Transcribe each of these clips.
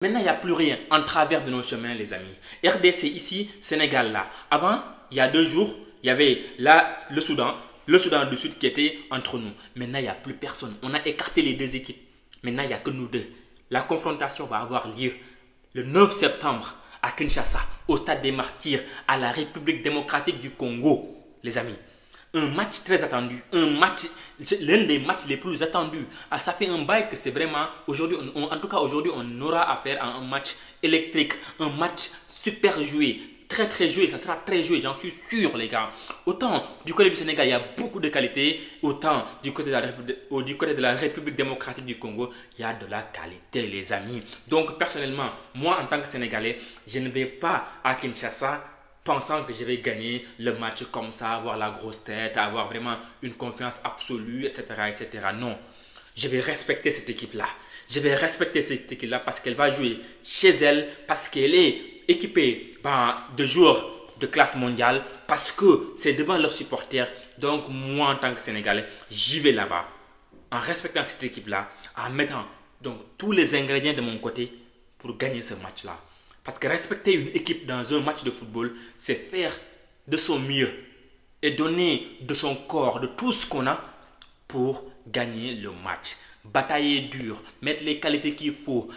Maintenant, il n'y a plus rien en travers de nos chemins, les amis. RDC ici, Sénégal là. Avant, il y a 2 jours, il y avait là le Soudan du Sud qui était entre nous. Maintenant, il n'y a plus personne. On a écarté les deux équipes. Maintenant, il n'y a que nous deux. La confrontation va avoir lieu le 9 septembre à Kinshasa, au Stade des Martyrs, à la République démocratique du Congo, les amis. Un match très attendu, l'un des matchs les plus attendus. Ah, ça fait un bail que c'est vraiment, aujourd'hui, en tout cas aujourd'hui, on aura affaire à un match électrique, un match super joué, très très joué, ça sera très joué, j'en suis sûr les gars. Autant du côté du Sénégal, il y a beaucoup de qualité, autant du côté de la République démocratique du Congo, il y a de la qualité les amis. Donc personnellement, moi en tant que Sénégalais, je ne vais pas à Kinshasa pensant que je vais gagner le match comme ça, avoir la grosse tête, avoir vraiment une confiance absolue, etc., etc. Non, je vais respecter cette équipe-là. Je vais respecter cette équipe-là parce qu'elle va jouer chez elle, parce qu'elle est équipée de joueurs de classe mondiale, parce que c'est devant leurs supporters. Donc moi, en tant que Sénégalais, j'y vais là-bas en respectant cette équipe-là, en mettant donc tous les ingrédients de mon côté pour gagner ce match-là. Parce que respecter une équipe dans un match de football, c'est faire de son mieux et donner de son corps, de tout ce qu'on a pour gagner le match. Batailler dur, mettre les qualités qu'il faut,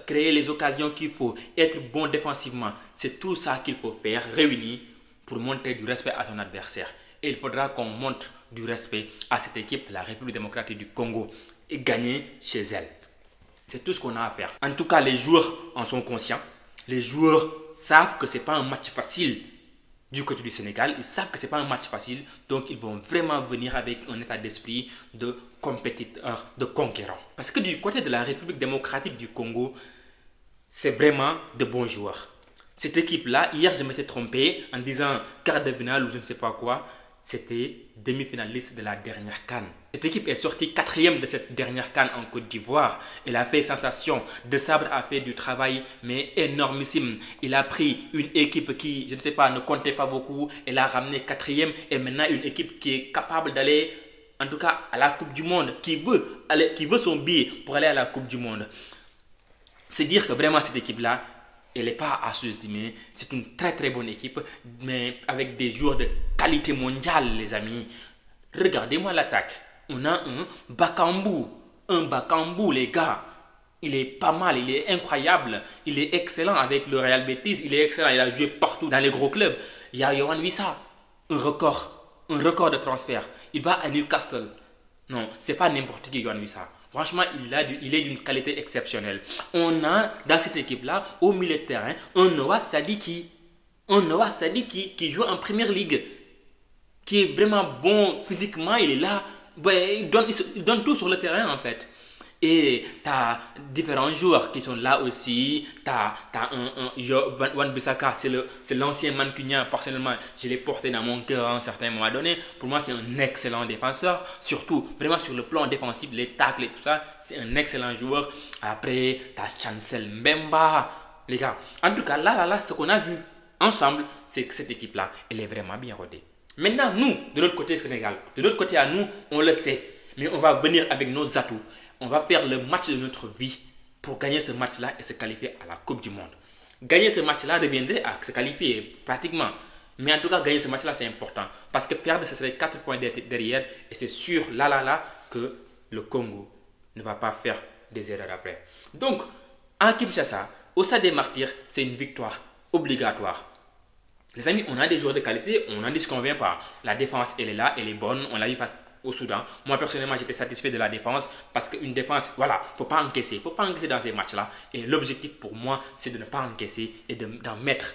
créer les occasions qu'il faut, être bon défensivement. C'est tout ça qu'il faut faire, réunir pour montrer du respect à son adversaire. Et il faudra qu'on montre du respect à cette équipe de la République démocratique du Congo et gagner chez elle. C'est tout ce qu'on a à faire. En tout cas, les joueurs en sont conscients. Les joueurs savent que ce n'est pas un match facile du côté du Sénégal. Ils savent que ce n'est pas un match facile. Donc, ils vont vraiment venir avec un état d'esprit de compétiteur, de conquérant. Parce que du côté de la République démocratique du Congo, c'est vraiment de bons joueurs. Cette équipe-là, hier, je m'étais trompé en disant quart de finale ou je ne sais pas quoi. C'était demi-finaliste de la dernière CAN. Cette équipe est sortie 4e de cette dernière CAN en Côte d'Ivoire. Elle a fait sensation. De Sabre a fait du travail, mais énormissime. Il a pris une équipe qui, je ne sais pas, ne comptait pas beaucoup. Elle a ramené 4e et maintenant une équipe qui est capable d'aller, en tout cas, à la Coupe du Monde, qui veut son billet pour aller à la Coupe du Monde. C'est dire que vraiment cette équipe-là, elle n'est pas à sous-estimer. C'est une très très bonne équipe, mais avec des joueurs de qualité mondiale, les amis. Regardez-moi l'attaque. On a un Bakambu. Un Bakambu, les gars. Il est pas mal, il est incroyable. Il est excellent avec le Real Betis. Il est excellent, il a joué partout dans les gros clubs. Il y a Yohan Wissa. Un record de transfert. Il va à Newcastle. Non, c'est pas n'importe qui Yohan Wissa. Franchement, il est d'une qualité exceptionnelle. On a dans cette équipe-là, au milieu de terrain, un Noah Sadiki. Un Noah Sadiki qui joue en première ligue. Qui est vraiment bon physiquement, il est là. Il donne tout sur le terrain en fait. Et tu as différents joueurs qui sont là aussi. Tu as Wan-Bissaka, c'est l'ancien mancunien. Personnellement, je l'ai porté dans mon cœur à un certain moment donné. Pour moi, c'est un excellent défenseur. Surtout, vraiment sur le plan défensif, les tacles et tout ça, c'est un excellent joueur. Après, tu as Chancel Mbemba. Les gars, en tout cas, là, ce qu'on a vu ensemble, c'est que cette équipe-là, elle est vraiment bien rodée. Maintenant, nous, de notre côté Sénégal, de notre côté à nous, on le sait. Mais on va venir avec nos atouts. On va faire le match de notre vie pour gagner ce match-là et se qualifier à la Coupe du Monde. Gagner ce match-là reviendrait à se qualifier pratiquement. Mais en tout cas, gagner ce match-là, c'est important. Parce que perdre, ce serait 4 points derrière. Et c'est sûr, là, que le Congo ne va pas faire des erreurs après. Donc, en Kinshasa, au Stade des Martyrs, c'est une victoire obligatoire. Les amis, on a des joueurs de qualité, on n'en disconvient pas. La défense, elle est là, elle est bonne. On l'a vu face au Soudan. Moi, personnellement, j'étais satisfait de la défense parce qu'une défense, voilà, faut pas encaisser. Faut pas encaisser dans ces matchs-là. Et l'objectif pour moi, c'est de ne pas encaisser et d'en mettre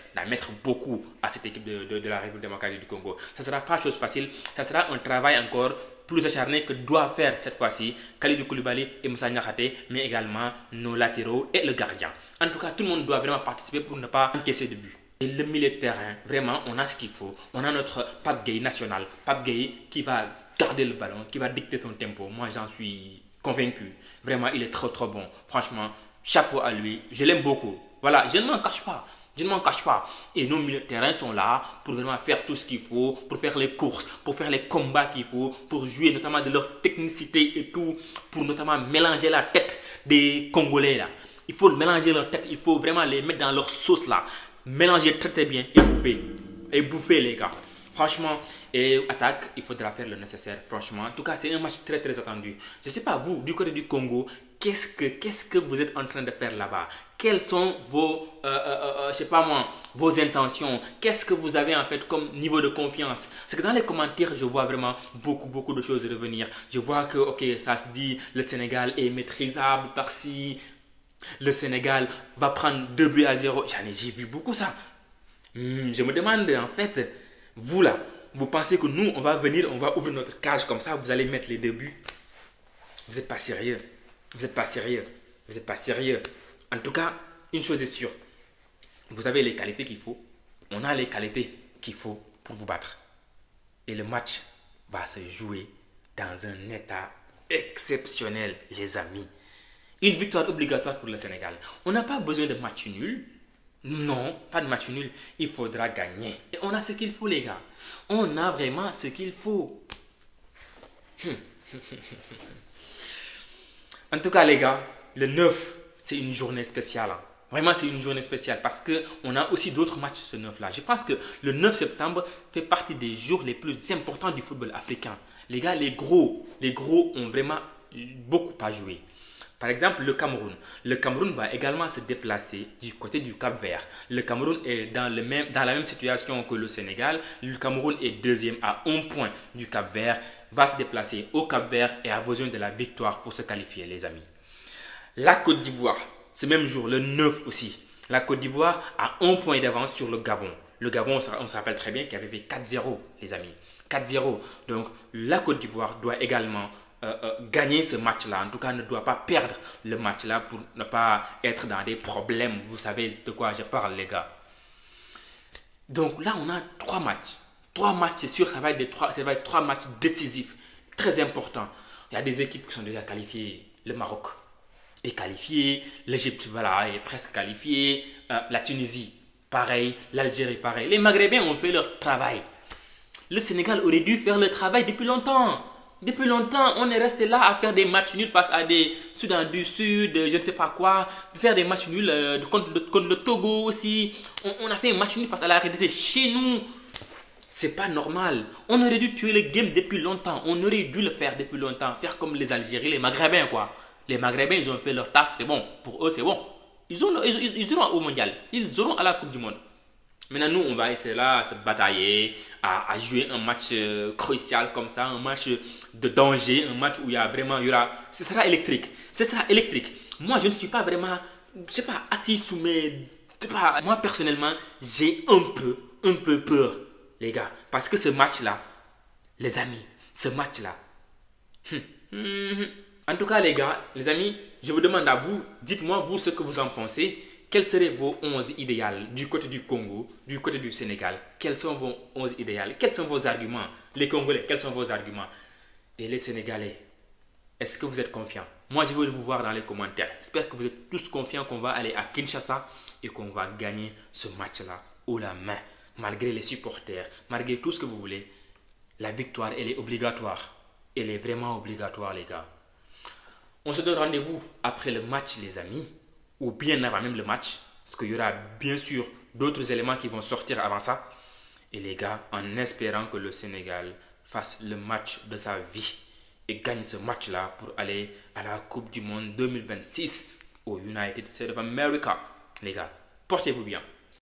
beaucoup à cette équipe de la République démocratique du Congo. Ça ne sera pas chose facile. Ça sera un travail encore plus acharné que doit faire cette fois-ci Kalidou Koulibaly et Moussa Niakhaté, mais également nos latéraux et le gardien. En tout cas, tout le monde doit vraiment participer pour ne pas encaisser de but. Et le milieu de terrain, vraiment, on a ce qu'il faut. On a notre Pape Gueye national. Pape Gueye qui va garder le ballon, qui va dicter son tempo. Moi, j'en suis convaincu. Vraiment, il est trop bon. Franchement, chapeau à lui. Je l'aime beaucoup. Voilà, je ne m'en cache pas. Je ne m'en cache pas. Et nos milieux de terrain sont là pour vraiment faire tout ce qu'il faut, pour faire les courses, pour faire les combats qu'il faut, pour jouer notamment de leur technicité et tout, pour notamment mélanger la tête des Congolais là. Il faut mélanger leur tête. Il faut vraiment les mettre dans leur sauce là. Mélanger très très bien et bouffer. Et bouffer les gars. Franchement, et attaque, il faudra faire le nécessaire, franchement. En tout cas, c'est un match très très attendu. Je ne sais pas, vous, du côté du Congo, qu'est-ce que vous êtes en train de faire là-bas? Quelles sont vos, je sais pas moi, vos intentions? Qu'est-ce que vous avez en fait comme niveau de confiance? C'est que dans les commentaires, je vois vraiment beaucoup de choses revenir. Je vois que, ok, ça se dit, le Sénégal est maîtrisable par-ci. Le Sénégal va prendre 2 buts à 0. J'ai vu beaucoup ça. Je me demande en fait, vous là, vous pensez que nous, on va venir, on va ouvrir notre cage comme ça, vous allez mettre les 2 buts? Vous n'êtes pas sérieux. Vous n'êtes pas sérieux. Vous n'êtes pas sérieux. En tout cas, une chose est sûre. Vous avez les qualités qu'il faut. On a les qualités qu'il faut pour vous battre. Et le match va se jouer dans un état exceptionnel, les amis. Une victoire obligatoire pour le Sénégal. On n'a pas besoin de match nul. Non, pas de match nul. Il faudra gagner. Et on a ce qu'il faut, les gars. On a vraiment ce qu'il faut. En tout cas, les gars, le 9, c'est une journée spéciale. Vraiment, c'est une journée spéciale parce qu'on a aussi d'autres matchs ce 9-là. Je pense que le 9 septembre fait partie des jours les plus importants du football africain. Les gars, les gros ont vraiment beaucoup à jouer. Par exemple, le Cameroun. Le Cameroun va également se déplacer du côté du Cap-Vert. Le Cameroun est dans la même situation que le Sénégal. Le Cameroun est deuxième à 1 point du Cap-Vert. Va se déplacer au Cap-Vert et a besoin de la victoire pour se qualifier, les amis. La Côte d'Ivoire, ce même jour, le 9 aussi. La Côte d'Ivoire a 1 point d'avance sur le Gabon. Le Gabon, on se rappelle très bien qu'il avait fait 4-0, les amis. 4-0. Donc, la Côte d'Ivoire doit également gagner ce match-là. En tout cas, ne doit pas perdre le match-là pour ne pas être dans des problèmes. Vous savez de quoi je parle, les gars. Donc là, on a 3 matchs. 3 matchs, c'est sûr, ça va être 3 matchs décisifs, très importants. Il y a des équipes qui sont déjà qualifiées. Le Maroc est qualifié, l'Égypte, voilà, est presque qualifiée. La Tunisie, pareil. L'Algérie, pareil. Les Maghrébins ont fait leur travail. Le Sénégal aurait dû faire le travail depuis longtemps. Depuis longtemps, on est resté là à faire des matchs nuls face à des Soudan du Sud, je ne sais pas quoi. Faire des matchs nuls contre le Togo aussi. On a fait un match nul face à la RDC chez nous. C'est pas normal. On aurait dû tuer le game depuis longtemps. On aurait dû le faire depuis longtemps. Faire comme les Algériens, les Maghrébins quoi. Les Maghrébins, ils ont fait leur taf, c'est bon. Pour eux, c'est bon. Ils auront au mondial. Ils auront à la Coupe du Monde. Maintenant, nous, on va essayer là, à se batailler, à jouer un match crucial comme ça, un match de danger, un match où il y aura, ce sera électrique. Ce sera électrique. Moi, je ne suis pas vraiment, je sais pas, assis sous mes, je sais pas, moi personnellement, j'ai un peu peur, les gars, parce que ce match-là, les amis, ce match-là, en tout cas, les gars, les amis, je vous demande à vous, dites-moi vous ce que vous en pensez. Quels seraient vos 11 idéales du côté du Congo, du côté du Sénégal? Quels sont vos 11 idéales? Quels sont vos arguments? Les Congolais, quels sont vos arguments? Et les Sénégalais, est-ce que vous êtes confiants? Moi, je veux vous voir dans les commentaires. J'espère que vous êtes tous confiants qu'on va aller à Kinshasa et qu'on va gagner ce match-là haut la main. Malgré les supporters, malgré tout ce que vous voulez, la victoire, elle est obligatoire. Elle est vraiment obligatoire, les gars. On se donne rendez-vous après le match, les amis. Ou bien avant même le match, parce qu'il y aura bien sûr d'autres éléments qui vont sortir avant ça. Et les gars, en espérant que le Sénégal fasse le match de sa vie et gagne ce match-là pour aller à la Coupe du Monde 2026 au United States of America. Les gars, portez-vous bien.